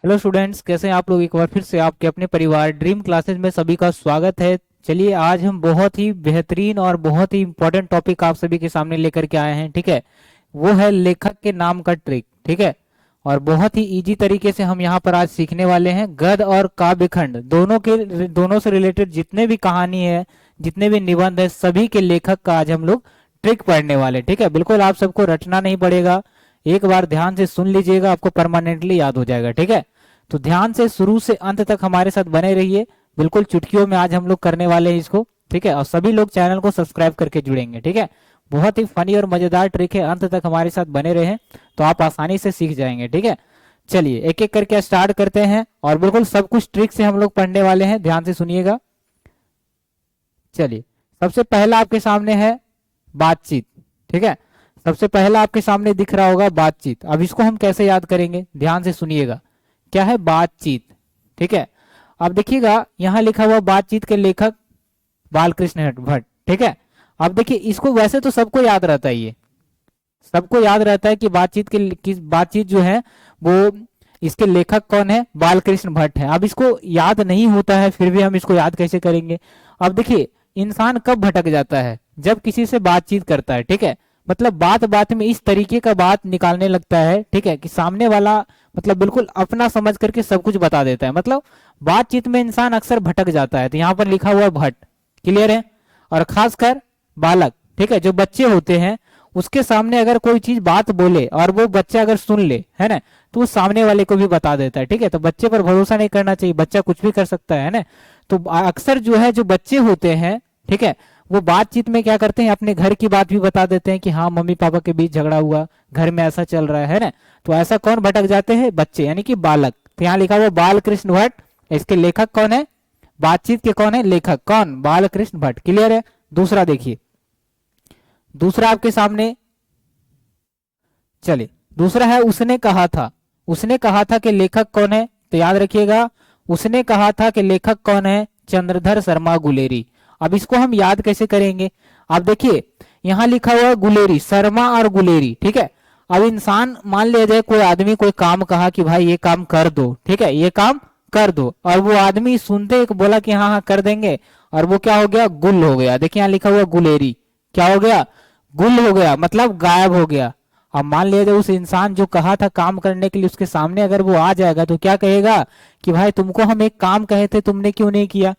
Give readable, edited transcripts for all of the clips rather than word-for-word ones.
Hello students, कैसे हैं आप लोग। एक बार फिर से आपके अपने परिवार ड्रीम क्लासेस में सभी का स्वागत है। चलिए, आज हम बहुत ही बेहतरीन और बहुत ही इंपॉर्टेंट टॉपिक आप सभी के सामने लेकर के आए हैं। ठीक है, वो है लेखक के नाम का ट्रिक। ठीक है, और बहुत ही इजी तरीके से हम यहाँ पर आज सीखने वाले हैं। गद्य और काव्य खंड दोनों से रिलेटेड जितने भी कहानी है, जितने भी निबंध है, सभी के लेखक का आज हम लोग ट्रिक पढ़ने वाले हैं। ठीक है, बिल्कुल आप सबको रटना नहीं पड़ेगा। एक बार ध्यान से सुन लीजिएगा, आपको परमानेंटली याद हो जाएगा। ठीक है, तो ध्यान से शुरू से अंत तक हमारे साथ बने रहिए। बिल्कुल चुटकियों में आज हम लोग करने वाले हैं इसको। ठीक है, और सभी लोग चैनल को सब्सक्राइब करके जुड़ेंगे। ठीक है, बहुत ही फनी और मजेदार ट्रिक है, अंत तक हमारे साथ बने रहें तो आप आसानी से सीख जाएंगे। ठीक है, चलिए एक एक करके स्टार्ट करते हैं और बिल्कुल सब कुछ ट्रिक से हम लोग पढ़ने वाले हैं। ध्यान से सुनिएगा। चलिए, सबसे पहला आपके सामने है बातचीत। ठीक है, सबसे पहला आपके सामने दिख रहा होगा बातचीत। अब इसको हम कैसे याद करेंगे, ध्यान से सुनिएगा। क्या है? बातचीत। ठीक है, अब देखिएगा यहां लिखा हुआ बातचीत के लेखक बालकृष्ण भट्ट। ठीक है, अब देखिए इसको वैसे तो सबको याद रहता है, ये सबको याद रहता है कि बातचीत जो है वो इसके लेखक कौन है, बालकृष्ण भट्ट है। अब इसको याद नहीं होता है, फिर भी हम इसको याद कैसे करेंगे। अब देखिए, इंसान कब भटक जाता है? जब किसी से बातचीत करता है। ठीक है, मतलब बात बात में इस तरीके का बात निकालने लगता है। ठीक है, कि सामने वाला मतलब बिल्कुल अपना समझ करके सब कुछ बता देता है। मतलब बातचीत में इंसान अक्सर भटक जाता है। तो यहाँ पर लिखा हुआ भट्ट, क्लियर है। और खासकर बालक, ठीक है, जो बच्चे होते हैं, उसके सामने अगर कोई चीज बात बोले और वो बच्चा अगर सुन ले, है ना, तो वो सामने वाले को भी बता देता है। ठीक है, तो बच्चे पर भरोसा नहीं करना चाहिए, बच्चा कुछ भी कर सकता है ना। तो अक्सर जो है, जो बच्चे होते हैं, ठीक है, वो बातचीत में क्या करते हैं, अपने घर की बात भी बता देते हैं कि हाँ मम्मी पापा के बीच झगड़ा हुआ, घर में ऐसा चल रहा है ना। तो ऐसा कौन भटक जाते हैं? बच्चे, यानी कि बालक। तो यहाँ लिखा हुआ बाल कृष्ण भट्ट, इसके लेखक कौन है? बातचीत के कौन है लेखक? कौन? बाल कृष्ण भट्ट। क्लियर है। दूसरा देखिए, दूसरा आपके सामने, चलिए दूसरा है उसने कहा था। उसने कहा था कि लेखक कौन है? तो याद रखिएगा, उसने कहा था कि लेखक कौन है? चंद्रधर शर्मा गुलेरी। अब इसको हम याद कैसे करेंगे? अब देखिए यहां लिखा हुआ गुलेरी, शर्मा और गुलेरी। ठीक है, अब इंसान मान लिया जाए, कोई आदमी कोई काम कहा कि भाई ये काम कर दो, ठीक है, ये काम कर दो, और वो आदमी सुनते एक बोला कि हाँ हाँ कर देंगे, और वो क्या हो गया? गुल हो गया। देखिए यहाँ लिखा हुआ गुलेरी, क्या हो गया? गुल हो गया, मतलब गायब हो गया। अब मान लिया जाए उस इंसान जो कहा था काम करने के लिए, उसके सामने अगर वो आ जाएगा तो क्या कहेगा कि भाई तुमको हम एक काम कहे थे, तुमने क्यों नहीं किया,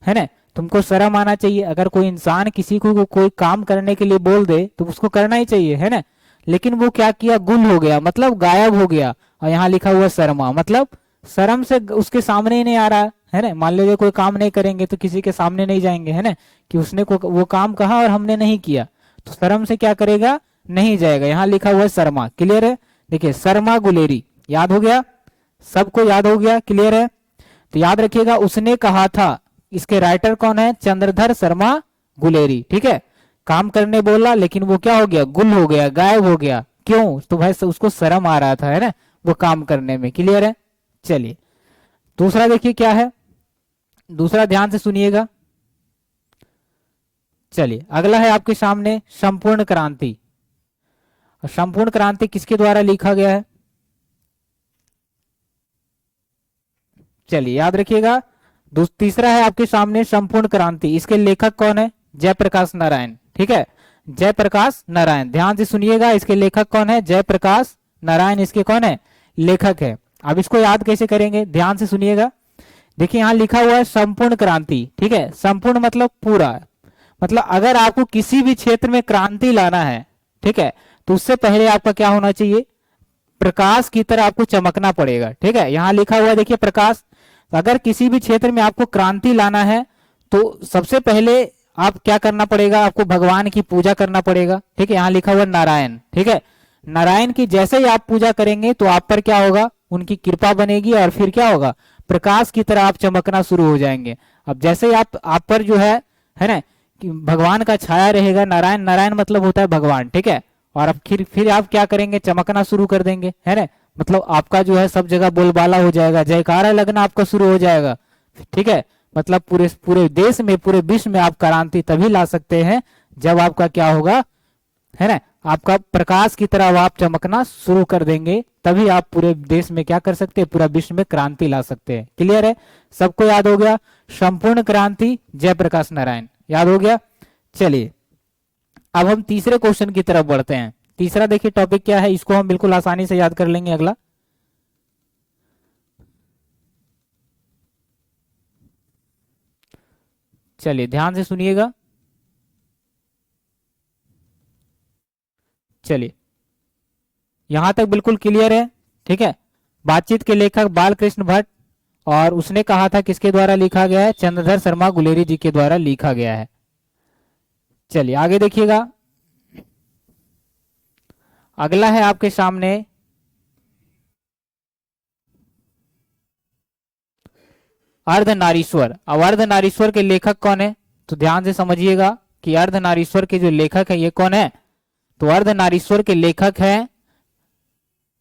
है ना। तुमको शर्म आना चाहिए। अगर कोई इंसान किसी को कोई काम करने के लिए बोल दे तो उसको करना ही चाहिए, है ना। लेकिन वो क्या किया? गुल हो गया, मतलब गायब हो गया। और यहाँ लिखा हुआ शर्मा, मतलब शर्म से उसके सामने ही नहीं आ रहा है ना। मान लीजिए कोई काम नहीं करेंगे तो किसी के सामने नहीं जाएंगे, है ना, कि उसने वो काम कहा और हमने नहीं किया, तो शर्म से क्या करेगा? नहीं जाएगा। यहाँ लिखा हुआ है शर्मा। क्लियर है। देखिए शर्मा गुलेरी, याद हो गया, सबको याद हो गया। क्लियर है। तो याद रखिएगा, उसने कहा था, इसके राइटर कौन है? चंद्रधर शर्मा गुलेरी। ठीक है, काम करने बोला लेकिन वो क्या हो गया? गुल हो गया, गायब हो गया। क्यों? तो भाई उसको शर्म आ रहा था, है ना, वो काम करने में। क्लियर है। चलिए दूसरा देखिए क्या है, दूसरा ध्यान से सुनिएगा। चलिए अगला है आपके सामने संपूर्ण क्रांति। संपूर्ण क्रांति किसके द्वारा लिखा गया है? चलिए याद रखिएगा, तीसरा है आपके सामने संपूर्ण क्रांति, इसके लेखक कौन है? जयप्रकाश नारायण। ठीक है, जयप्रकाश नारायण, ध्यान से सुनिएगा, इसके लेखक कौन है? जयप्रकाश नारायण, इसके कौन है? लेखक है। अब इसको याद कैसे करेंगे? ध्यान से सुनिएगा। देखिए यहाँ लिखा हुआ है संपूर्ण क्रांति। ठीक है, संपूर्ण मतलब पूरा, मतलब अगर आपको किसी भी क्षेत्र में क्रांति लाना है, ठीक है, तो उससे पहले आपका क्या होना चाहिए? प्रकाश की तरह आपको चमकना पड़ेगा। ठीक है, यहाँ लिखा हुआ है देखिए प्रकाश। अगर किसी भी क्षेत्र में आपको क्रांति लाना है तो सबसे पहले आप क्या करना पड़ेगा? आपको भगवान की पूजा करना पड़ेगा। ठीक है, यहाँ लिखा हुआ नारायण। ठीक है, नारायण की जैसे ही आप पूजा करेंगे तो आप पर क्या होगा? उनकी कृपा बनेगी, और फिर क्या होगा? प्रकाश की तरह आप चमकना शुरू हो जाएंगे। अब जैसे ही आप पर जो है ना, कि भगवान का छाया रहेगा, नारायण, नारायण मतलब होता है भगवान। ठीक है, और अब फिर आप क्या करेंगे? चमकना शुरू कर देंगे, है ना, मतलब आपका जो है सब जगह बोलबाला हो जाएगा, जयकारा लगना आपका शुरू हो जाएगा। ठीक है, मतलब पूरे पूरे देश में, पूरे विश्व में आप क्रांति तभी ला सकते हैं जब आपका क्या होगा? है ना, आपका प्रकाश की तरह आप चमकना शुरू कर देंगे, तभी आप पूरे देश में क्या कर सकते हैं, पूरा विश्व में क्रांति ला सकते हैं। क्लियर है, सबको याद हो गया? संपूर्ण क्रांति जयप्रकाश नारायण, याद हो गया। चलिए अब हम तीसरे क्वेश्चन की तरफ बढ़ते हैं। तीसरा देखिए टॉपिक क्या है, इसको हम बिल्कुल आसानी से याद कर लेंगे। अगला चलिए ध्यान से सुनिएगा। चलिए यहां तक बिल्कुल क्लियर है, ठीक है। बातचीत के लेखक बालकृष्ण भट्ट, और उसने कहा था किसके द्वारा लिखा गया है, चंद्रधर शर्मा गुलेरी जी के द्वारा लिखा गया है। चलिए आगे देखिएगा, अगला है आपके सामने अर्धनारीश्वर। अब अर्धनारीश्वर के लेखक कौन है, तो ध्यान से समझिएगा कि अर्धनारीश्वर के जो लेखक है ये कौन है, तो अर्धनारीश्वर के लेखक है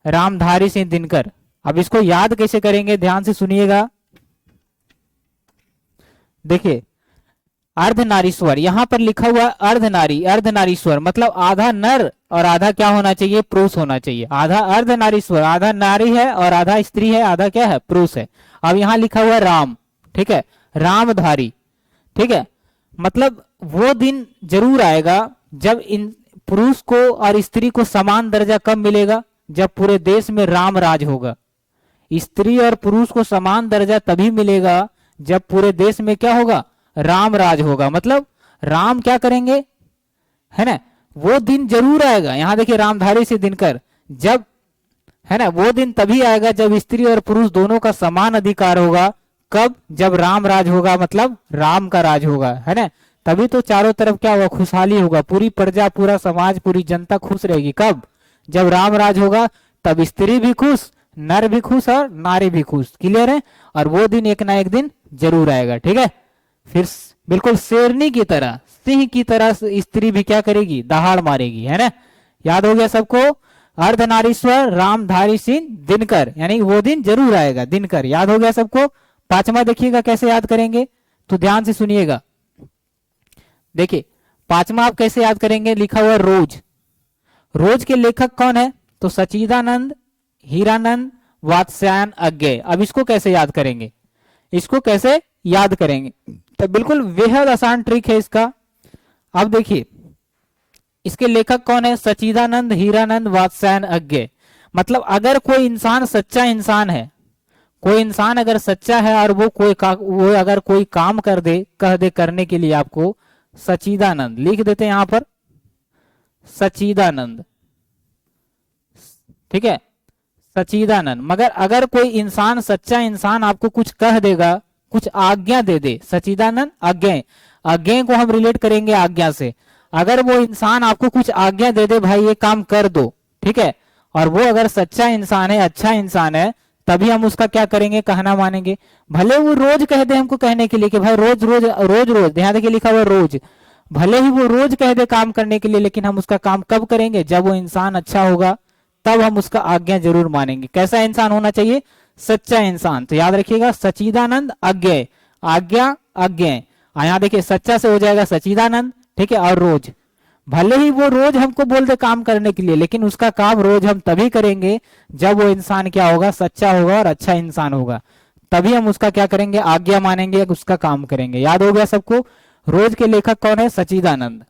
रामधारी सिंह दिनकर। अब इसको याद कैसे करेंगे, ध्यान से सुनिएगा। देखिए अर्धनारीश्वर, यहां पर लिखा हुआ अर्धनारी, अर्धनारीश्वर मतलब आधा नर और आधा क्या होना चाहिए, पुरुष होना चाहिए। आधा अर्धनारीश्वर, आधा नारी है और आधा स्त्री है, आधा क्या है, पुरुष है। अब यहां लिखा हुआ राम, ठीक है, रामधारी, ठीक है। मतलब वो दिन जरूर आएगा जब इन पुरुष को और स्त्री को समान दर्जा कब मिलेगा, जब पूरे देश में राम राज होगा। स्त्री और पुरुष को समान दर्जा तभी मिलेगा जब पूरे देश में क्या होगा, राम राज होगा। मतलब राम क्या करेंगे, है ना, वो दिन जरूर आएगा। यहां देखिए रामधारी से दिनकर, जब, है ना, वो दिन तभी आएगा जब स्त्री और पुरुष दोनों का समान अधिकार होगा। कब, जब राम राज होगा, मतलब राम का राज होगा, है ना। तभी तो चारों तरफ क्या होगा, खुशहाली होगा, पूरी प्रजा, पूरा समाज, पूरी जनता खुश रहेगी। कब, जब राम राज होगा, तब स्त्री भी खुश, नर भी खुश और नारी भी खुश। क्लियर है, और वो दिन एक ना एक दिन जरूर आएगा, ठीक है। फिर बिल्कुल शेरनी की तरह, सिंह की तरह स्त्री भी क्या करेगी, दहाड़ मारेगी, है ना। याद हो गया सबको, अर्धनारीश्वर रामधारी सिंह दिनकर, यानी वो दिन जरूर आएगा, दिनकर। याद हो गया सबको। पांचवा देखिएगा कैसे याद करेंगे, तो ध्यान से सुनिएगा। देखिए पांचवा आप कैसे याद करेंगे, लिखा हुआ रोज। रोज के लेखक कौन है, तो सच्चिदानंद, हीरानंद, वात्स्यायन अज्ञेय। अब इसको कैसे याद करेंगे, इसको कैसे याद करेंगे, तो बिल्कुल बेहद आसान ट्रिक है इसका। अब देखिए इसके लेखक कौन है, सच्चिदानंद, हीरानंद, वात्स्यायन अज्ञेय। मतलब अगर कोई इंसान सच्चा इंसान है, कोई इंसान अगर सच्चा है और वो वो अगर कोई काम कर दे, कह दे करने के लिए आपको, सच्चिदानंद लिख देते हैं यहां पर, सच्चिदानंद, ठीक है, सच्चिदानंद। मगर अगर कोई इंसान, सच्चा इंसान आपको कुछ कह देगा, कुछ आज्ञा दे दे, सच्चिदानंद अज्ञेय, अज्ञेय को हम रिलेट करेंगे आज्ञा से। अगर वो इंसान आपको कुछ आज्ञा दे दे, भाई ये काम कर दो, ठीक है, और वो अगर सच्चा इंसान है, अच्छा इंसान है, तभी हम उसका क्या करेंगे, कहना मानेंगे। भले वो रोज कह दे हमको कहने के लिए कि भाई रोज रोज रोज रोज, ध्यान देखिए लिखा हुआ रोज, भले ही वो रोज कह दे काम करने के लिए, लेकिन हम उसका काम कब करेंगे, जब वो इंसान अच्छा होगा, तब हम उसका आज्ञा जरूर मानेंगे। कैसा इंसान होना चाहिए, सच्चा इंसान। तो याद रखिएगा सच्चिदानंद अज्ञेय, आज्ञा अज्ञेय। यहाँ देखिए सच्चा से हो जाएगा सच्चिदानंद, ठीक है, और रोज, भले ही वो रोज हमको बोल दे काम करने के लिए, लेकिन उसका काम रोज हम तभी करेंगे जब वो इंसान क्या होगा, सच्चा होगा और अच्छा इंसान होगा। तभी हम उसका क्या करेंगे, आज्ञा मानेंगे, उसका काम करेंगे। याद हो गया सबको। रोज के लेखक कौन है, सच्चिदानंद।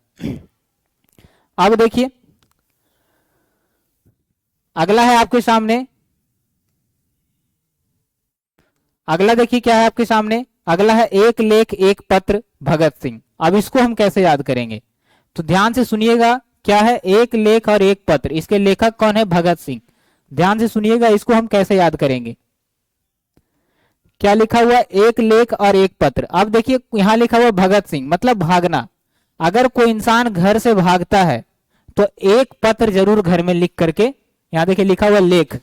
अब देखिए अगला है आपके सामने, अगला देखिए क्या है आपके सामने, अगला है एक लेख एक पत्र भगत सिंह। अब इसको हम कैसे याद करेंगे, तो ध्यान से सुनिएगा, क्या है, एक लेख और एक पत्र, इसके लेखक कौन है, भगत सिंह। ध्यान से सुनिएगा, इसको हम कैसे याद करेंगे। क्या लिखा हुआ, एक लेख और एक पत्र। अब देखिए यहां लिखा हुआ भगत सिंह, मतलब भागना। अगर कोई इंसान घर से भागता है तो एक पत्र जरूर घर में लिख करके, यहां देखिए लिखा हुआ लेख,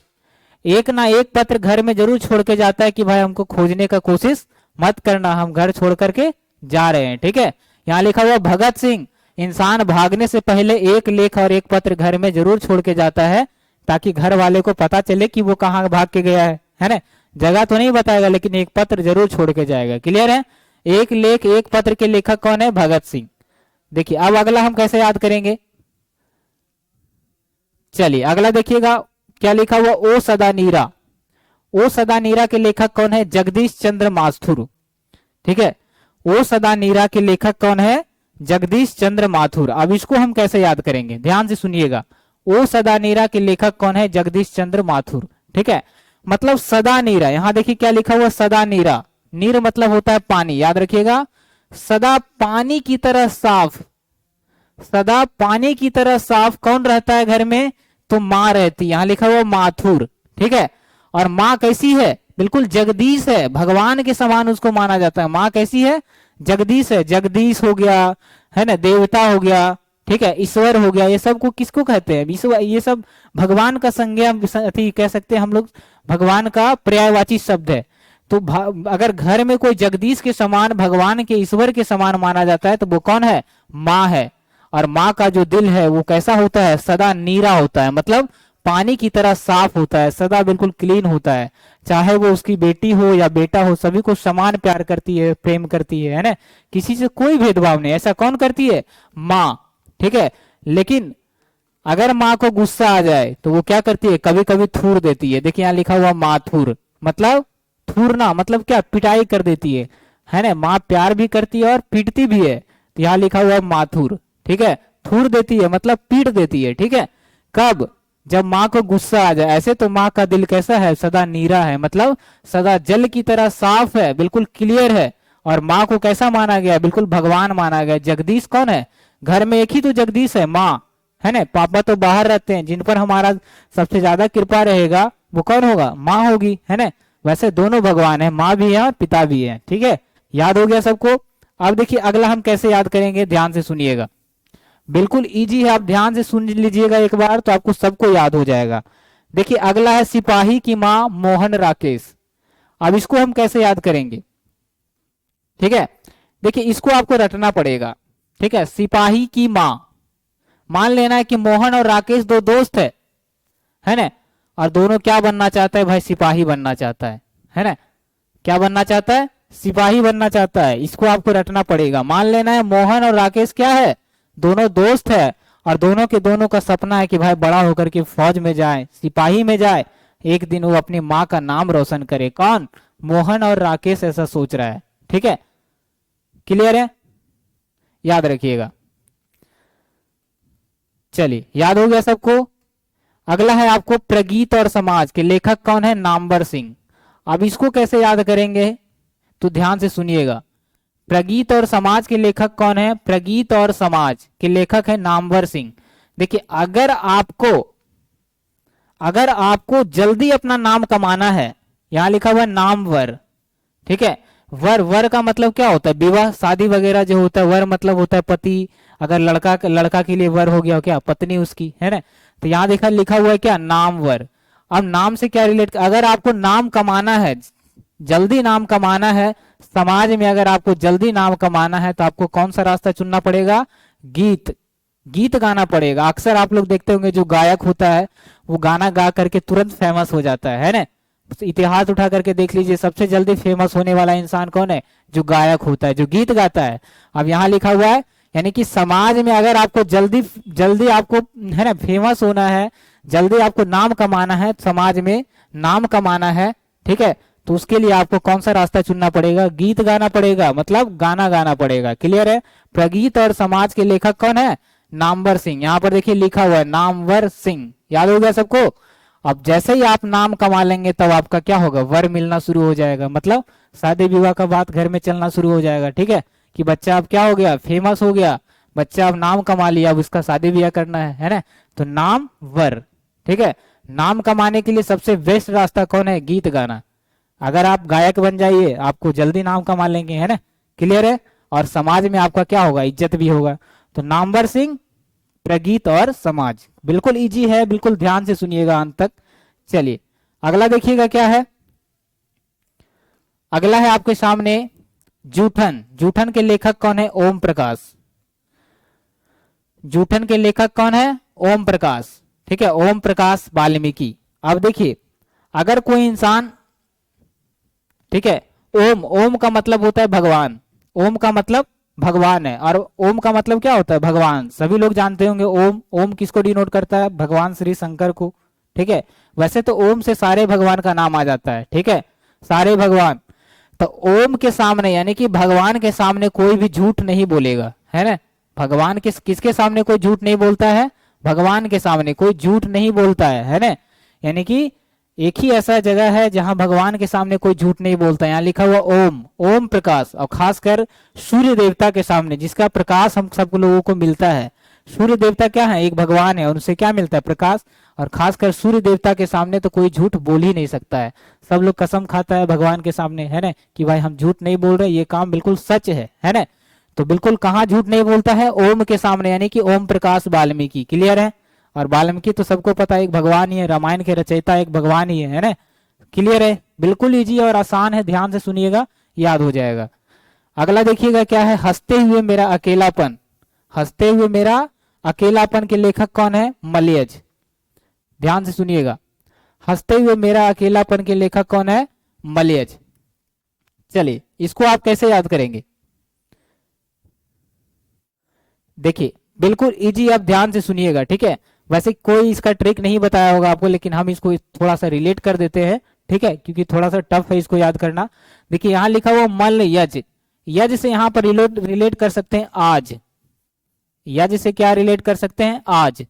एक ना एक पत्र घर में जरूर छोड़ के जाता है कि भाई हमको खोजने का कोशिश मत करना, हम घर छोड़ करके जा रहे हैं, ठीक है। यहाँ लिखा हुआ भगत सिंह, इंसान भागने से पहले एक लेख और एक पत्र घर में जरूर छोड़ के जाता है, ताकि घर वाले को पता चले कि वो कहाँ भाग के गया है ना। जगह तो नहीं बताएगा, लेकिन एक पत्र जरूर छोड़ के जाएगा। क्लियर है, एक लेख एक पत्र के लेखक कौन है, भगत सिंह। देखिए अब अगला हम कैसे याद करेंगे, चलिए अगला देखिएगा क्या लिखा हुआ, ओ सदा नीरा। ओ सदा नीरा के लेखक कौन है, जगदीश चंद्र माथुर। ठीक है, ओ सदा नीरा के लेखक कौन है, जगदीश चंद्र माथुर। अब इसको हम कैसे याद करेंगे, ध्यान से सुनिएगा। ओ सदा नीरा के लेखक कौन है, जगदीश चंद्र माथुर। ठीक है, मतलब सदा नीरा, यहां देखिए क्या लिखा हुआ, सदा नीरा। नीर मतलब होता है पानी, याद रखिएगा। सदा पानी की तरह साफ, सदा पानी की तरह साफ कौन रहता है घर में, तो माँ रहती, यहां लिखा हुआ माथुर। ठीक है, और माँ कैसी है, बिल्कुल जगदीश है, भगवान के समान उसको माना जाता है। माँ कैसी है, जगदीश है। जगदीश हो गया, है ना, देवता हो गया, ठीक है, ईश्वर हो गया, ये सब को किसको कहते हैं, ईश्वर। ये सब भगवान का संज्ञा कह सकते हैं हम लोग, भगवान का पर्यायवाची शब्द है। तो अगर घर में कोई जगदीश के समान, भगवान के, ईश्वर के समान माना जाता है तो वो कौन है, माँ है। और माँ का जो दिल है वो कैसा होता है, सदा नीरा होता है, मतलब पानी की तरह साफ होता है, सदा बिल्कुल क्लीन होता है। चाहे वो उसकी बेटी हो या बेटा हो, सभी को समान प्यार करती है, प्रेम करती है ना, किसी से कोई भेदभाव नहीं। ऐसा कौन करती है, माँ। ठीक है, लेकिन अगर माँ को गुस्सा आ जाए तो वो क्या करती है, कभी कभी थूर देती है। देखिए यहाँ लिखा हुआ माथुर, मतलब थूरना, मतलब क्या, पिटाई कर देती है ना। माँ प्यार भी करती है और पीटती भी है, तो यहाँ लिखा हुआ माथुर। ठीक है, थूर देती है मतलब पीट देती है। ठीक है, कब, जब माँ को गुस्सा आ जाए। ऐसे तो माँ का दिल कैसा है, सदा नीरा है, मतलब सदा जल की तरह साफ है, बिल्कुल क्लियर है। और माँ को कैसा माना गया, बिल्कुल भगवान माना गया। जगदीश कौन है, घर में एक ही तो जगदीश है, माँ, है ना। पापा तो बाहर रहते हैं, जिन पर हमारा सबसे ज्यादा कृपा रहेगा वो कौन होगा, माँ होगी, है ना। वैसे दोनों भगवान है, माँ भी है और पिता भी है। ठीक है, याद हो गया सबको। अब देखिए अगला हम कैसे याद करेंगे, ध्यान से सुनिएगा, बिल्कुल इजी है। आप ध्यान से सुन लीजिएगा एक बार तो आपको सबको याद हो जाएगा। देखिए अगला है सिपाही की मां मोहन राकेश। अब इसको हम कैसे याद करेंगे, ठीक है, देखिए इसको आपको रटना पड़ेगा। ठीक है, सिपाही की मां, मान लेना है कि मोहन और राकेश दो दोस्त है ना, और दोनों क्या बनना चाहता है भाई, सिपाही बनना चाहता है ना। क्या बनना चाहता है, सिपाही बनना चाहता है। इसको आपको रटना पड़ेगा। मान लेना है मोहन और राकेश क्या है, दोनों दोस्त है, और दोनों के दोनों का सपना है कि भाई बड़ा होकर के फौज में जाए, सिपाही में जाए, एक दिन वो अपनी माँ का नाम रोशन करे। कौन, मोहन और राकेश ऐसा सोच रहा है। ठीक है, क्लियर है, याद रखिएगा। चलिए याद हो गया सबको। अगला है आपको प्रगीत और समाज के लेखक कौन है, नामवर सिंह। अब इसको कैसे याद करेंगे, तो ध्यान से सुनिएगा। प्रगीत और समाज के लेखक कौन है, प्रगीत और समाज के लेखक है नामवर सिंह। देखिए अगर आपको जल्दी अपना नाम कमाना है, यहां लिखा हुआ है नामवर। ठीक है, वर का मतलब क्या होता है, विवाह शादी वगैरह जो होता है, वर मतलब होता है पति। अगर लड़का के लिए वर हो गया क्या, पत्नी उसकी, है ना। तो यहाँ देखा लिखा हुआ है क्या, नामवर। अब नाम से क्या रिलेट, अगर आपको नाम कमाना है, जल्दी नाम कमाना है समाज में, अगर आपको जल्दी नाम कमाना है तो आपको कौन सा रास्ता चुनना पड़ेगा, गीत गाना पड़ेगा। अक्सर आप लोग देखते होंगे जो गायक होता है वो गाना गा करके तुरंत फेमस हो जाता है ना। इतिहास उठा करके देख लीजिए, सबसे जल्दी फेमस होने वाला इंसान कौन है, जो गायक होता है, जो गीत गाता है। अब यहाँ लिखा हुआ है, यानी कि समाज में अगर आपको जल्दी आपको, है ना, फेमस होना है, जल्दी आपको नाम कमाना है, समाज में नाम कमाना है, ठीक है, तो उसके लिए आपको कौन सा रास्ता चुनना पड़ेगा, गीत गाना पड़ेगा, मतलब गाना गाना पड़ेगा। क्लियर है, प्रगीत और समाज के लेखक कौन है, नामवर सिंह। यहाँ पर देखिए लिखा हुआ है नामवर सिंह, याद हो गया सबको। अब जैसे ही आप नाम कमा लेंगे तब आपका क्या होगा, वर मिलना शुरू हो जाएगा, मतलब शादी विवाह का बात घर में चलना शुरू हो जाएगा। ठीक है, कि बच्चा अब क्या हो गया, फेमस हो गया, बच्चा अब नाम कमा लिया, अब उसका शादी ब्याह करना है ना, तो नाम वर। ठीक है, नाम कमाने के लिए सबसे बेस्ट रास्ता कौन है, गीत गाना। अगर आप गायक बन जाइए आपको जल्दी नाम कमा लेंगे, है ना। क्लियर है, और समाज में आपका क्या होगा, इज्जत भी होगा। तो नामवर सिंह, प्रगीत और समाज, बिल्कुल इजी है, बिल्कुल ध्यान से सुनिएगा अंत तक। चलिए अगला देखिएगा क्या है, अगला है आपके सामने जूठन। जूठन के लेखक कौन है, ओम प्रकाश। जूठन के लेखक कौन है, ओम प्रकाश। ठीक है, ओम प्रकाश वाल्मीकि। अब देखिए अगर कोई इंसान, ठीक है, ओम का मतलब होता है भगवान, ओम का मतलब भगवान है। और ओम का मतलब क्या होता है? भगवान। सभी लोग जानते होंगे ओम। ओम किसको डिनोट करता है? भगवान श्री शंकर को। ठीक है, वैसे तो ओम से सारे भगवान का नाम आ जाता है। ठीक है, सारे भगवान। तो ओम के सामने यानी कि भगवान के सामने कोई भी झूठ नहीं बोलेगा, है ना। भगवान किसके सामने कोई झूठ नहीं बोलता है? भगवान के सामने कोई झूठ नहीं बोलता है ना। यानी कि एक ही ऐसा जगह है जहां भगवान के सामने कोई झूठ नहीं बोलता है। यहाँ लिखा हुआ ओम, ओम प्रकाश। और खासकर सूर्य देवता के सामने जिसका प्रकाश हम सब लोगों को मिलता है। सूर्य देवता क्या है? एक भगवान है और उनसे क्या मिलता है? प्रकाश। और खासकर सूर्य देवता के सामने तो कोई झूठ बोल ही नहीं सकता है। सब लोग कसम खाता है भगवान के सामने, है ना, कि भाई हम झूठ नहीं बोल रहे, ये काम बिल्कुल सच है ना। तो बिल्कुल कहाँ झूठ नहीं बोलता है? ओम के सामने, यानी कि ओम प्रकाश वाल्मीकि। क्लियर है? और वाल्मीकि तो सबको पता है एक भगवान ही है, रामायण के रचयिता एक भगवान ही है ना। क्लियर है? बिल्कुल इजी और आसान है, ध्यान से सुनिएगा, याद हो जाएगा। अगला देखिएगा क्या है? हंसते हुए मेरा अकेलापन। हंसते हुए मेरा अकेलापन के लेखक कौन है? मलयज। ध्यान से सुनिएगा, हंसते हुए मेरा अकेलापन के लेखक कौन है? मलयज। चलिए इसको आप कैसे याद करेंगे? देखिए बिल्कुल इजी, आप ध्यान से सुनिएगा। ठीक है, वैसे कोई इसका ट्रिक नहीं बताया होगा आपको, लेकिन हम इसको थोड़ा सा रिलेट कर देते हैं। ठीक है, क्योंकि थोड़ा सा टफ है इसको याद करना। देखिए यहाँ लिखा हुआ मल यज। यज से यहाँ पर रिलेट कर सकते हैं आज। यज से क्या रिलेट कर सकते हैं? आज,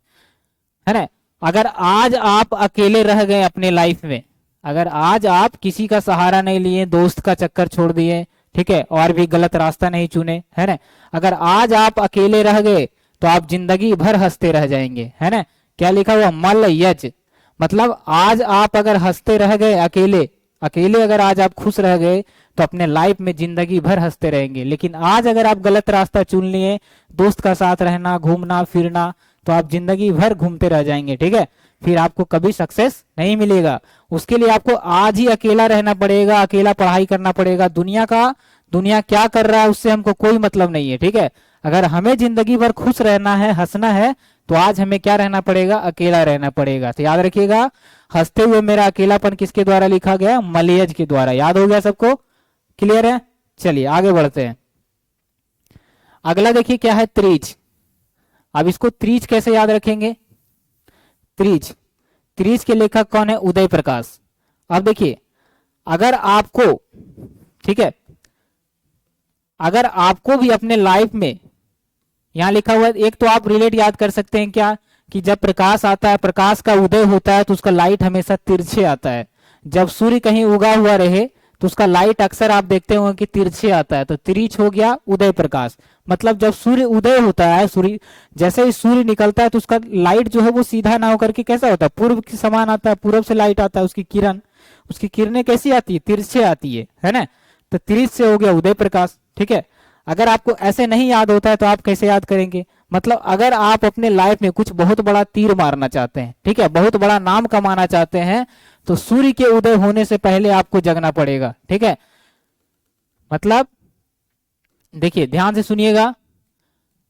है ना। अगर आज आप अकेले रह गए अपने लाइफ में, अगर आज आप किसी का सहारा नहीं लिए, दोस्त का चक्कर छोड़ दिए, ठीक है, और भी गलत रास्ता नहीं चुने, है ना, अगर आज आप अकेले रह गए तो आप जिंदगी भर हंसते रह जाएंगे, है ना। क्या लिखा हुआ? मल यज। मतलब आज आप अगर हंसते रह गए अकेले, अकेले अगर आज आप खुश रह गए तो अपने लाइफ में जिंदगी भर हंसते रहेंगे। लेकिन आज अगर आप गलत रास्ता चुन लिए, दोस्त का साथ रहना, घूमना फिरना, तो आप जिंदगी भर घूमते रह जाएंगे। ठीक है, फिर आपको कभी सक्सेस नहीं मिलेगा। उसके लिए आपको आज ही अकेला रहना पड़ेगा, अकेला पढ़ाई करना पड़ेगा। दुनिया क्या कर रहा है उससे हमको कोई मतलब नहीं है। ठीक है, अगर हमें जिंदगी भर खुश रहना है, हंसना है, तो आज हमें क्या रहना पड़ेगा? अकेला रहना पड़ेगा। तो याद रखिएगा, हंसते हुए मेरा अकेलापन किसके द्वारा लिखा गया? मलयज के द्वारा। याद हो गया सबको? क्लियर है? चलिए आगे बढ़ते हैं। अगला देखिए क्या है? त्रिज। अब इसको त्रिज कैसे याद रखेंगे? त्रिज, त्रिज के लेखक कौन है? उदय प्रकाश। अब देखिए, अगर आपको, ठीक है, अगर आपको भी अपने लाइफ में, यहां लिखा हुआ है, एक तो आप रिलेट याद कर सकते हैं क्या, कि जब प्रकाश आता है, प्रकाश का उदय होता है, तो उसका लाइट हमेशा तिरछे आता है। जब सूर्य कहीं उगा हुआ रहे तो उसका लाइट अक्सर आप देखते होंगे कि तिरछे आता है। तो तिरछ हो गया उदय प्रकाश। मतलब जब सूर्य उदय होता है, सूर्य जैसे ही सूर्य निकलता है तो उसका लाइट जो है वो सीधा ना होकर के कैसा होता है? पूर्व के समान आता है। पूर्व से लाइट आता है, उसकी किरण, उसकी किरणें कैसी आती है? तिरछे आती है ना। तो तिरछ से हो गया उदय प्रकाश। ठीक है, अगर आपको ऐसे नहीं याद होता है तो आप कैसे याद करेंगे? मतलब अगर आप अपने लाइफ में कुछ बहुत बड़ा तीर मारना चाहते हैं, ठीक है, बहुत बड़ा नाम कमाना चाहते हैं, तो सूर्य के उदय होने से पहले आपको जगना पड़ेगा। ठीक है, मतलब देखिए ध्यान से सुनिएगा,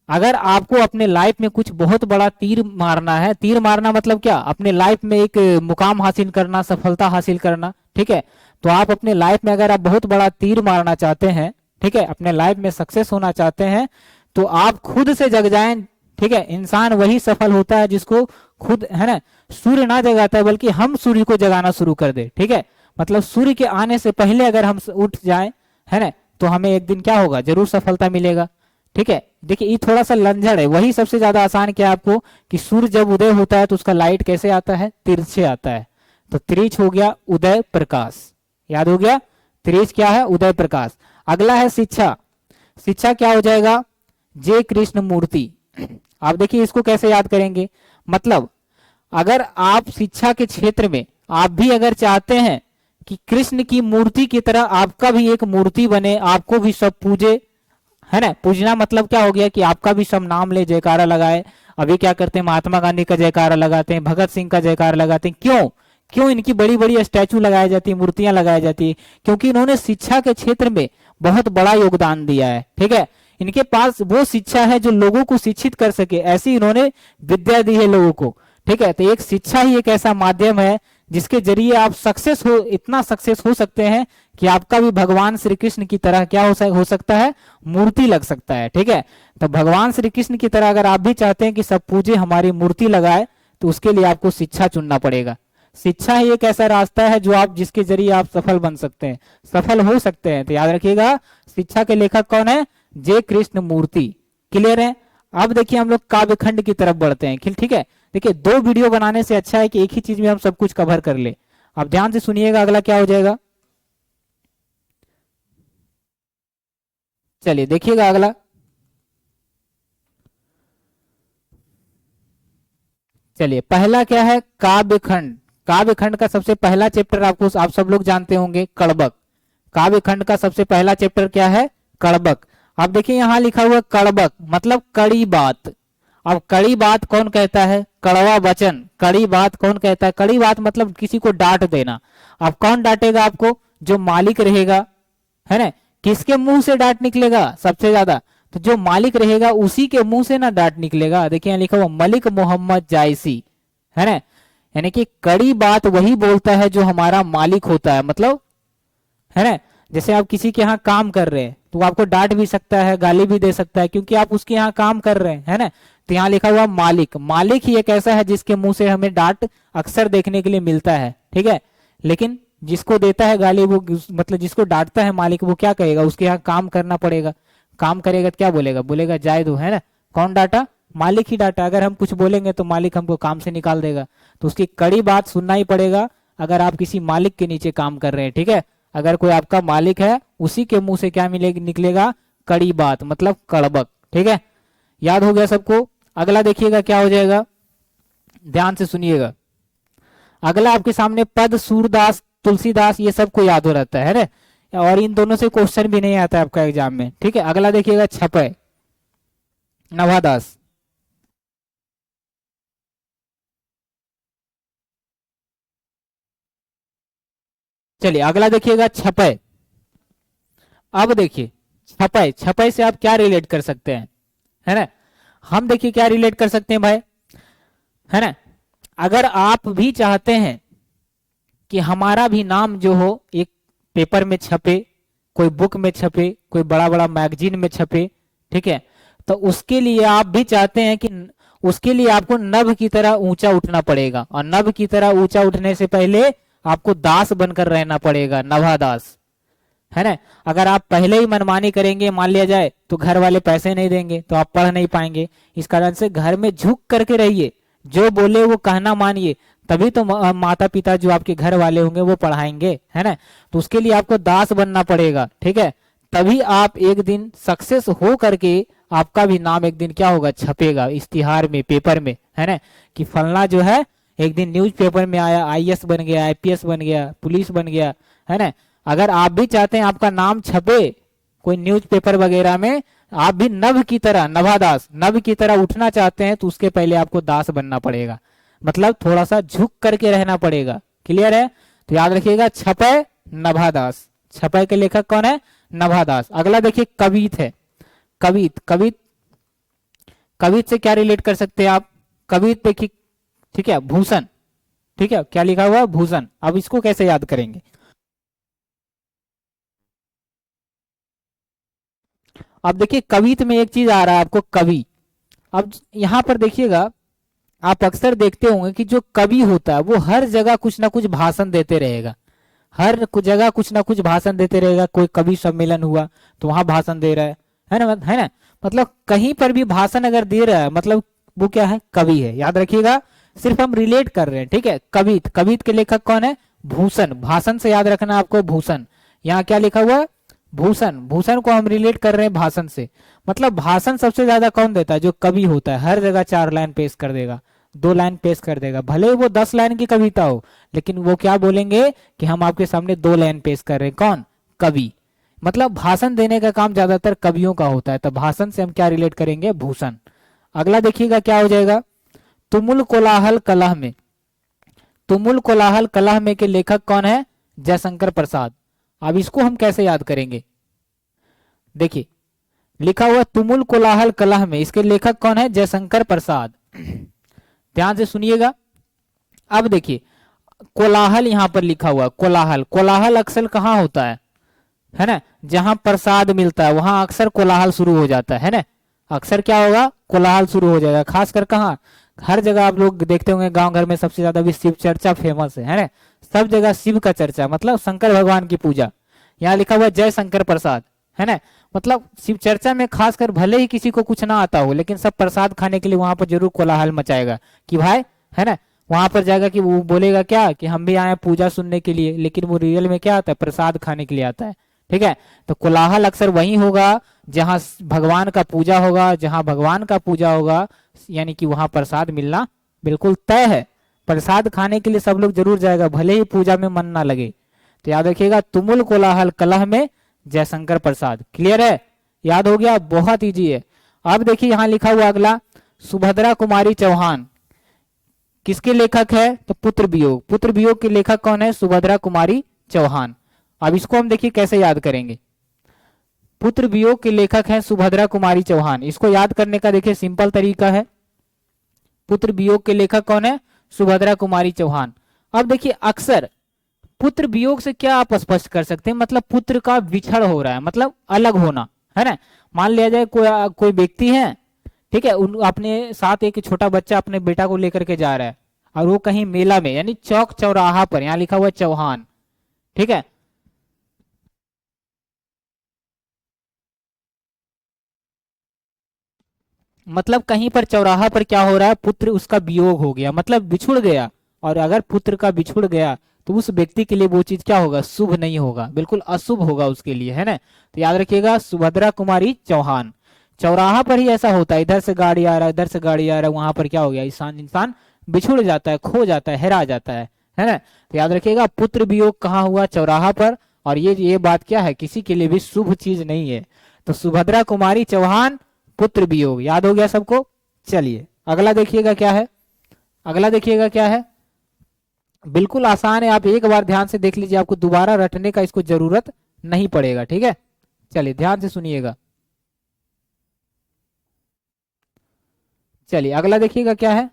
अगर आपको अपने लाइफ में कुछ बहुत बड़ा तीर मारना है, तीर मारना मतलब क्या? अपने लाइफ में एक मुकाम हासिल करना, सफलता हासिल करना। ठीक है, तो आप अपने लाइफ में अगर आप बहुत बड़ा तीर मारना चाहते हैं, ठीक है, अपने लाइफ में सक्सेस होना चाहते हैं, तो आप खुद से जग जाएं। ठीक है, इंसान वही सफल होता है जिसको खुद, है ना, सूर्य ना जगाता है, बल्कि हम सूर्य को जगाना शुरू कर दे। ठीक है, मतलब सूर्य के आने से पहले अगर हम उठ जाएं, है ना, तो हमें एक दिन क्या होगा? जरूर सफलता मिलेगा। ठीक है, देखिए ये थोड़ा सा लंझड़ है, वही सबसे ज्यादा आसान क्या है आपको, कि सूर्य जब उदय होता है तो उसका लाइट कैसे आता है? तिरछे आता है। तो त्रिच हो गया उदय प्रकाश। याद हो गया? त्रिच क्या है? उदय प्रकाश। अगला है शिक्षा। शिक्षा क्या हो जाएगा? जे कृष्ण मूर्ति। आप देखिए इसको कैसे याद करेंगे? मतलब अगर आप शिक्षा के क्षेत्र में आप भी अगर चाहते हैं कि कृष्ण की मूर्ति की तरह आपका भी एक मूर्ति बने, आपको भी सब पूजे, है ना, पूजना मतलब क्या हो गया? कि आपका भी सब नाम ले, जयकारा लगाए। अभी क्या करते हैं? महात्मा गांधी का जयकारा लगाते हैं, भगत सिंह का जयकारा लगाते हैं। क्यों इनकी बड़ी बड़ी स्टैचू लगाई जाती है, मूर्तियां लगाई जाती है? क्योंकि इन्होंने शिक्षा के क्षेत्र में बहुत बड़ा योगदान दिया है। ठीक है, इनके पास वो शिक्षा है जो लोगों को शिक्षित कर सके, ऐसी इन्होंने विद्या दी है लोगों को। ठीक है, तो एक शिक्षा ही एक ऐसा माध्यम है जिसके जरिए आप सक्सेस हो, इतना सक्सेस हो सकते हैं कि आपका भी भगवान श्री कृष्ण की तरह क्या हो सकता है, मूर्ति लग सकता है। ठीक है, तो भगवान श्री कृष्ण की तरह अगर आप भी चाहते हैं कि सब पूजे हमारी मूर्ति लगाए, तो उसके लिए आपको शिक्षा चुनना पड़ेगा। शिक्षा ही एक ऐसा रास्ता है जो आप, जिसके जरिए आप सफल बन सकते हैं, सफल हो सकते हैं। तो याद रखिएगा, शिक्षा के लेखक कौन है, जे कृष्ण मूर्ति। क्लियर है। अब देखिए हम लोग काव्य खंड की तरफ बढ़ते हैं। ठीक है, देखिए दो वीडियो बनाने से अच्छा है कि एक ही चीज में हम सब कुछ कवर कर ले। अब ध्यान से सुनिएगा, अगला क्या हो जाएगा, चलिए देखिएगा अगला। चलिए पहला क्या है, काव्य खंड। काव्य खंड का सबसे पहला चैप्टर आपको, आप सब लोग जानते होंगे, कड़बक। काव्य खंड का सबसे पहला चैप्टर क्या है, कड़बक। अब देखिए यहां लिखा हुआ कड़बक मतलब कड़ी बात। अब कड़ी बात कौन कहता है, कड़वा वचन। कड़ी बात कौन कहता है, कड़ी बात मतलब किसी को डांट देना। अब कौन डांटेगा आपको, जो मालिक रहेगा, है ना। किसके मुंह से डांट निकलेगा सबसे ज्यादा, तो जो मालिक रहेगा उसी के मुंह से ना डांट निकलेगा। देखिए यहाँ लिखा हुआ मलिक मोहम्मद जायसी, है ना। यानी कि कड़ी बात वही बोलता है जो हमारा मालिक होता है, मतलब, है ना। जैसे आप किसी के यहाँ काम कर रहे हैं तो आपको डांट भी सकता है, गाली भी दे सकता है, क्योंकि आप उसके यहाँ काम कर रहे हैं, है ना। तो यहाँ लिखा हुआ मालिक। मालिक ही एक ऐसा है जिसके मुंह से हमें डांट अक्सर देखने के लिए मिलता है। ठीक है, लेकिन जिसको देता है गाली, वो मतलब जिसको डांटता है मालिक, वो क्या कहेगा, उसके यहाँ काम करना पड़ेगा। काम करेगा तो क्या बोलेगा, बोलेगा जाए दो, है ना। कौन डांटा, मालिक ही डांटा। अगर हम कुछ बोलेंगे तो मालिक हमको काम से निकाल देगा, तो उसकी कड़ी बात सुनना ही पड़ेगा अगर आप किसी मालिक के नीचे काम कर रहे हैं। ठीक है, अगर कोई आपका मालिक है उसी के मुंह से क्या मिलेगी, निकलेगा कड़ी बात मतलब कड़बक। ठीक है, याद हो गया सबको। अगला देखिएगा क्या हो जाएगा, ध्यान से सुनिएगा। अगला आपके सामने पद, सूरदास, तुलसीदास, ये सबको याद हो रहता है ना, और इन दोनों से क्वेश्चन भी नहीं आता है आपका एग्जाम में। ठीक है, अगला देखिएगा छपय, नवादास। चलिए अगला देखिएगा छपय। अब देखिए छपय, छपय से आप क्या रिलेट कर सकते हैं, है ना। हम देखिए क्या रिलेट कर सकते हैं भाई, है ना। अगर आप भी चाहते हैं कि हमारा भी नाम जो हो एक पेपर में छपे, कोई बुक में छपे, कोई बड़ा बड़ा मैगजीन में छपे, ठीक है, तो उसके लिए आप भी चाहते हैं कि उसके लिए आपको नभ की तरह ऊंचा उठना पड़ेगा, और नभ की तरह ऊंचा उठने से पहले आपको दास बनकर रहना पड़ेगा, नभादास, है ना। अगर आप पहले ही मनमानी करेंगे, मान लिया जाए, तो घर वाले पैसे नहीं देंगे, तो आप पढ़ नहीं पाएंगे। इस कारण से घर में झुक करके रहिए, जो बोले वो कहना मानिए, तभी तो माता पिता जो आपके घर वाले होंगे वो पढ़ाएंगे, है ना। तो उसके लिए आपको दास बनना पड़ेगा। ठीक है, तभी आप एक दिन सक्सेस हो करके आपका भी नाम एक दिन क्या होगा, छपेगा इश्तिहार में, पेपर में, है ना, कि फलना जो है एक दिन न्यूज पेपर में आया, आईएएस बन गया, आईपीएस बन गया, पुलिस बन गया, है ना। अगर आप भी चाहते हैं आपका नाम छपे कोई न्यूज पेपर वगैरह में, आप भी नभ की तरह, नभादास, नभ की तरह उठना चाहते हैं, तो उसके पहले आपको दास बनना पड़ेगा, मतलब थोड़ा सा झुक करके रहना पड़ेगा। क्लियर है, तो याद रखिएगा छपय, नभादास। छपय के लेखक कौन है, नभादास। अगला देखिए कवित है, कवित। कवित, कवित से क्या रिलेट कर सकते हैं आप, कवित देखिए, ठीक है, भूषण। ठीक है, क्या लिखा हुआ है, भूषण। अब इसको कैसे याद करेंगे, अब देखिए कवित में एक चीज आ रहा है आपको, कवि। अब यहां पर देखिएगा, आप अक्सर देखते होंगे कि जो कवि होता है वो हर जगह कुछ ना कुछ भाषण देते रहेगा, हर कुछ जगह कुछ ना कुछ भाषण देते रहेगा। कोई कवि सम्मेलन हुआ तो वहां भाषण दे रहा है ना, है ना। मतलब कहीं पर भी भाषण अगर दे रहा है, मतलब वो क्या है, कवि है। याद रखिएगा, सिर्फ हम रिलेट कर रहे हैं। ठीक है, कवित, कवित के लेखक कौन है, भूषण। भाषण से याद रखना आपको, भूषण। यहाँ क्या लिखा हुआ है, भूषण। भूषण को हम रिलेट कर रहे हैं भाषण से, मतलब भाषण सबसे ज्यादा कौन देता है, जो कवि होता है। हर जगह 4 लाइन पेश कर देगा, 2 लाइन पेश कर देगा, भले वो 10 लाइन की कविता हो, लेकिन वो क्या बोलेंगे कि हम आपके सामने 2 लाइन पेश कर रहे हैं, कौन, कवि। मतलब भाषण देने का काम ज्यादातर कवियों का होता है, तो भाषण से हम क्या रिलेट करेंगे, भूषण। अगला देखिएगा क्या हो जाएगा, तुमुल कोलाहल कलह में। तुमुल कोलाहल कलह में के लेखक कौन है, जयशंकर प्रसाद। अब इसको हम कैसे याद करेंगे, देखिए लिखा हुआ तुमुल कोलाहल कलह में, इसके लेखक कौन है, जयशंकर प्रसाद। ध्यान से सुनिएगा। अब देखिए कोलाहल यहाँ पर लिखा हुआ, कोलाहल। कोलाहल अक्सर कहाँ होता है ना, जहां प्रसाद मिलता है वहां अक्सर कोलाहल शुरू हो जाता है ना। अक्सर क्या होगा, कोलाहल शुरू हो जाएगा। खासकर कहाँ, हर जगह आप लोग देखते होंगे, गांव घर में सबसे ज्यादा भी शिव चर्चा फेमस है ना। सब जगह शिव का चर्चा, मतलब शंकर भगवान की पूजा। यहाँ लिखा हुआ जय शंकर प्रसाद, है ना। मतलब शिव चर्चा में खासकर भले ही किसी को कुछ ना आता हो, लेकिन सब प्रसाद खाने के लिए वहां पर जरूर कोलाहल मचाएगा कि भाई, है ना। वहां पर जाएगा कि वो बोलेगा क्या कि हम भी आए पूजा सुनने के लिए, लेकिन वो रियल में क्या आता है, प्रसाद खाने के लिए आता है। ठीक है, तो कोलाहल अक्सर वही होगा जहां भगवान का पूजा होगा। जहां भगवान का पूजा होगा यानी कि वहां प्रसाद मिलना बिल्कुल तय है। प्रसाद खाने के लिए सब लोग जरूर जाएगा, भले ही पूजा में मन ना लगे। तो याद रखिएगा, तुमुल कोलाहल कलह में जयशंकर प्रसाद। क्लियर है, याद हो गया, बहुत इजी है। अब देखिए यहां लिखा हुआ अगला, सुभद्रा कुमारी चौहान किसके लेखक है, तो पुत्र वियोग। पुत्र वियोग के लेखक कौन है, सुभद्रा कुमारी चौहान। अब इसको हम देखिए कैसे याद करेंगे। पुत्र वियोग के लेखक हैं सुभद्रा कुमारी चौहान। इसको याद करने का देखिए सिंपल तरीका है। पुत्र वियोग के लेखक कौन है, सुभद्रा कुमारी चौहान। अब देखिए अक्सर पुत्र वियोग से क्या आप स्पष्ट कर सकते हैं, मतलब पुत्र का विछड़ हो रहा है, मतलब अलग होना, है ना। मान लिया जाए कोई व्यक्ति है, ठीक है, अपने साथ एक छोटा बच्चा अपने बेटा को लेकर के जा रहा है, और वो कहीं मेला में यानी चौक चौराहा पर, यहाँ लिखा हुआ चौहान, ठीक है। मतलब कहीं पर चौराहा पर क्या हो रहा है, पुत्र उसका वियोग हो गया, मतलब बिछुड़ गया। और अगर पुत्र का बिछुड़ गया तो उस व्यक्ति के लिए वो चीज क्या होगा, शुभ नहीं होगा, बिल्कुल अशुभ होगा उसके लिए, है ना। तो याद रखिएगा, सुभद्रा कुमारी चौहान। चौराहा पर ही ऐसा होता है, इधर से गाड़ी आ रहा है, इधर से गाड़ी आ रहा है, वहां पर क्या हो गया, इंसान बिछुड़ जाता है, खो जाता है, हेरा जाता है ना। तो याद रखिएगा, पुत्र वियोग कहाँ हुआ, चौराहा पर। और ये बात क्या है, किसी के लिए भी शुभ चीज नहीं है। तो सुभद्रा कुमारी चौहान, पुत्र वियोग, याद हो गया सबको। चलिए अगला देखिएगा क्या है, अगला देखिएगा क्या है, बिल्कुल आसान है। आप एक बार ध्यान से देख लीजिए, आपको दोबारा रटने का इसको जरूरत नहीं पड़ेगा, ठीक है। चलिए ध्यान से सुनिएगा। चलिए अगला देखिएगा क्या है,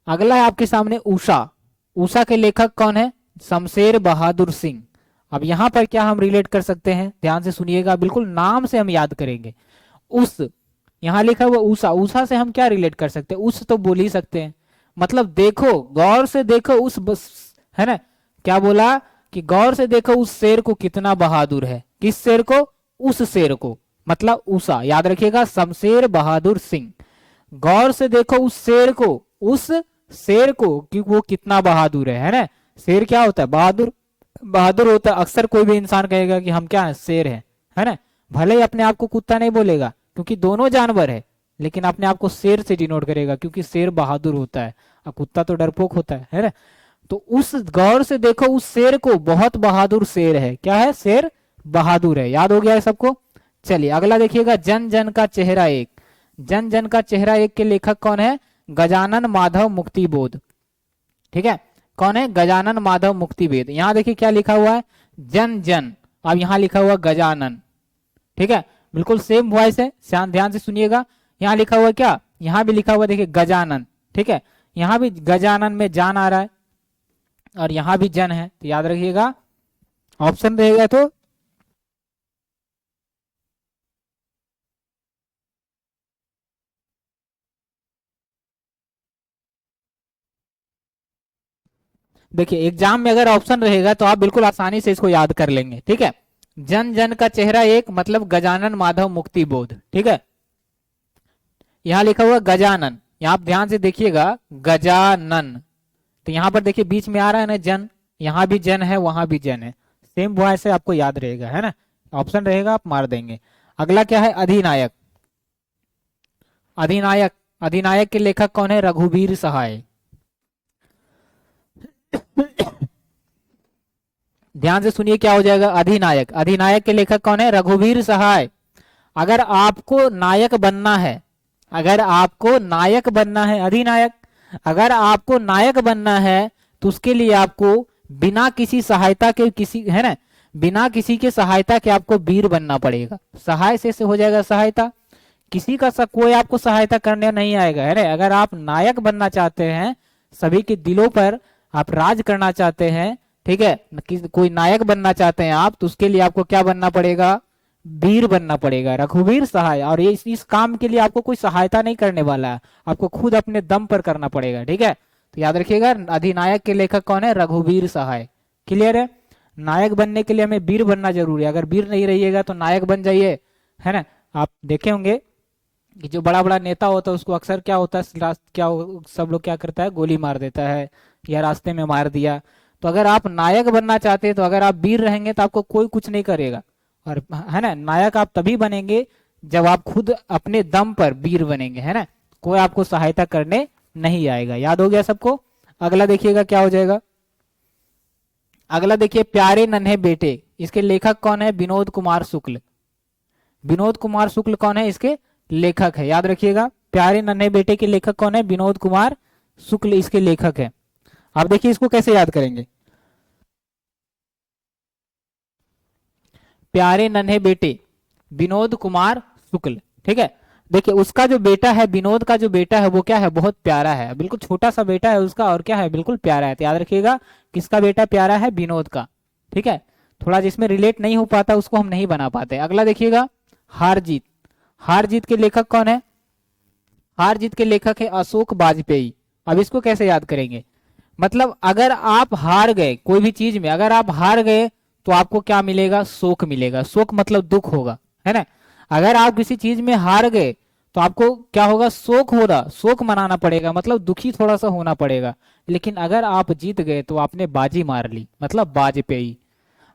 अगला है आपके सामने उषा। उषा के लेखक कौन है, शमशेर बहादुर सिंह। अब यहां पर क्या हम रिलेट कर सकते हैं, ध्यान से सुनिएगा, बिल्कुल नाम से हम याद करेंगे। उस, यहां लिखा हुआ उषा, उषा से हम क्या रिलेट कर सकते हैं, उस तो बोल ही सकते हैं। मतलब देखो, गौर से देखो उस है ना, क्या बोला कि गौर से देखो उस शेर को कितना बहादुर है। किस शेर को, उस शेर को, मतलब उषा। याद रखिएगा, शमशेर बहादुर सिंह। गौर से देखो उस शेर को, उस शेर को कि वो कितना बहादुर है ना। शेर क्या होता है, बहादुर, बहादुर होता है। अक्सर कोई भी इंसान कहेगा कि हम क्या है, शेर है ना। भले ही अपने आप को कुत्ता नहीं बोलेगा क्योंकि दोनों जानवर है, लेकिन अपने आप को शेर से डिनोट करेगा क्योंकि शेर बहादुर होता है, और कुत्ता तो डरपोक होता है ना। तो उस गौर से देखो उस शेर को, बहुत बहादुर शेर है। क्या है, शेर बहादुर है। याद हो गया है सबको। चलिए अगला देखिएगा, जन जन का चेहरा एक। जन जन का चेहरा एक के लेखक कौन है, गजानन माधव मुक्तिबोध। ठीक है, कौन है, गजानन माधव मुक्तिवेद। यहां देखिए क्या लिखा हुआ है, जन जन, अब यहां लिखा हुआ गजानन। ठीक है, बिल्कुल सेम वॉइस है, ध्यान से सुनिएगा। यहां लिखा हुआ क्या, यहां भी लिखा हुआ देखिए गजानन। ठीक है, यहां भी गजानन में जान आ रहा है और यहां भी जन है, तो याद रखिएगा ऑप्शन रहेगा तो देखिए एग्जाम में अगर ऑप्शन रहेगा तो आप बिल्कुल आसानी से इसको याद कर लेंगे। ठीक है, जन जन का चेहरा एक मतलब गजानन माधव मुक्तिबोध। ठीक है, यहां लिखा हुआ गजानन, यहां आप ध्यान से देखिएगा, गजानन। तो यहां पर देखिए बीच में आ रहा है ना जन, यहां भी जन है, वहां भी जन है, सेम वॉइस से आपको याद रहेगा, है ना। ऑप्शन रहेगा आप मार देंगे। अगला क्या है, अधिनायक। अधिनायक, अधिनायक के लेखक कौन है, रघुवीर सहाय। ध्यान से सुनिए क्या हो जाएगा, अधिनायक। अधिनायक के लेखक कौन है, रघुवीर सहाय। अगर आपको नायक बनना है, अगर आपको नायक बनना है, अधिनायक, अगर आपको नायक बनना है तो उसके लिए आपको बिना किसी सहायता के, किसी, है ना, बिना किसी के सहायता के आपको वीर बनना पड़ेगा। सहाय से हो जाएगा सहायता, किसी का कोई आपको सहायता करने नहीं आएगा, है ना। अगर आप नायक बनना चाहते हैं, सभी के दिलों पर आप राज करना चाहते हैं, ठीक है, कोई नायक बनना चाहते हैं आप, तो उसके लिए आपको क्या बनना पड़ेगा, वीर बनना पड़ेगा, रघुवीर सहाय। और ये इस काम के लिए आपको कोई सहायता नहीं करने वाला है, आपको खुद अपने दम पर करना पड़ेगा, ठीक है। तो याद रखिएगा, अधिनायक के लेखक कौन है, रघुवीर सहाय। क्लियर है। नायक बनने के लिए हमें वीर बनना जरूरी है, अगर वीर नहीं रहिएगा तो नायक बन जाइए, है ना। आप देखे होंगे कि जो बड़ा बड़ा नेता होता है उसको अक्सर क्या होता है, सब लोग क्या करता है, गोली मार देता है या रास्ते में मार दिया। तो अगर आप नायक बनना चाहते हैं, तो अगर आप वीर रहेंगे तो आपको कोई कुछ नहीं करेगा, और है ना, नायक आप तभी बनेंगे जब आप खुद अपने दम पर वीर बनेंगे, है ना, कोई आपको सहायता करने नहीं आएगा। याद हो गया सबको। अगला देखिएगा क्या हो जाएगा। अगला देखिए, प्यारे नन्हे बेटे, इसके लेखक कौन है, विनोद कुमार शुक्ल। विनोद कुमार शुक्ल कौन है, इसके लेखक है, याद रखिएगा। प्यारे नन्हे बेटे के लेखक कौन है, विनोद कुमार शुक्ल इसके लेखक है। आप देखिए इसको कैसे याद करेंगे, प्यारे नन्हे बेटे विनोद कुमार शुक्ल, ठीक है। देखिए उसका जो बेटा है, विनोद का जो बेटा है वो क्या है, बहुत प्यारा है, बिल्कुल छोटा सा बेटा है उसका, और क्या है, बिल्कुल प्यारा है। तो याद रखिएगा किसका बेटा प्यारा है, विनोद का, ठीक है। थोड़ा जिसमें रिलेट नहीं हो पाता उसको हम नहीं बना पाते। अगला देखिएगा, हार जीत। हार जीत के लेखक कौन है, हार जीत के लेखक है अशोक वाजपेयी। अब इसको कैसे याद करेंगे, मतलब अगर आप हार गए कोई भी चीज में, अगर आप हार गए तो आपको क्या मिलेगा, शोक मिलेगा। शोक मतलब दुख होगा, है ना। अगर आप किसी चीज में हार गए तो आपको क्या होगा, शोक हो रहा, शोक मनाना पड़ेगा, मतलब दुखी थोड़ा सा होना पड़ेगा। लेकिन अगर आप जीत गए तो आपने बाजी मार ली, मतलब वाजपेयी।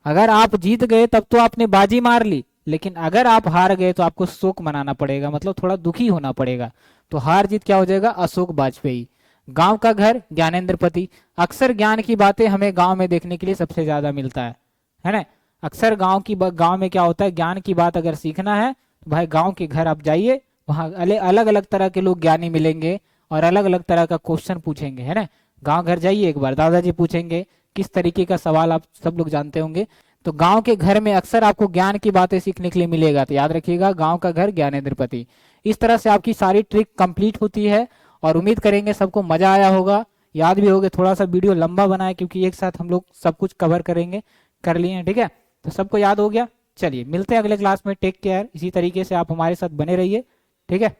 अगर आप जीत गए तब तो आपने बाजी मार ली, लेकिन अगर आप हार गए तो आपको शोक मनाना पड़ेगा, मतलब थोड़ा दुखी होना पड़ेगा। तो हार जीत क्या हो जाएगा, अशोक वाजपेयी। गांव का घर, ज्ञानेंद्रपति। अक्सर ज्ञान की बातें हमें गांव में देखने के लिए सबसे ज्यादा मिलता है ना। अक्सर गांव में क्या होता है, ज्ञान की बात अगर सीखना है तो भाई गांव के घर आप जाइए, वहां अलग अलग तरह के लोग ज्ञानी मिलेंगे और अलग अलग तरह का क्वेश्चन पूछेंगे, है ना। गांव घर जाइए एक बार, दादाजी पूछेंगे किस तरीके का सवाल, आप सब लोग जानते होंगे। तो गांव के घर में अक्सर आपको ज्ञान की बातें सीखने के लिए मिलेगा। तो याद रखिएगा, गांव का घर, ज्ञानेंद्रपति। इस तरह से आपकी सारी ट्रिक कंप्लीट होती है, और उम्मीद करेंगे सबको मजा आया होगा, याद भी होगा। थोड़ा सा वीडियो लंबा बनाया क्योंकि एक साथ हम लोग सब कुछ कवर करेंगे, कर लिए हैं, ठीक है। तो सबको याद हो गया। चलिए मिलते हैं अगले क्लास में, टेक केयर। इसी तरीके से आप हमारे साथ बने रहिए, ठीक है।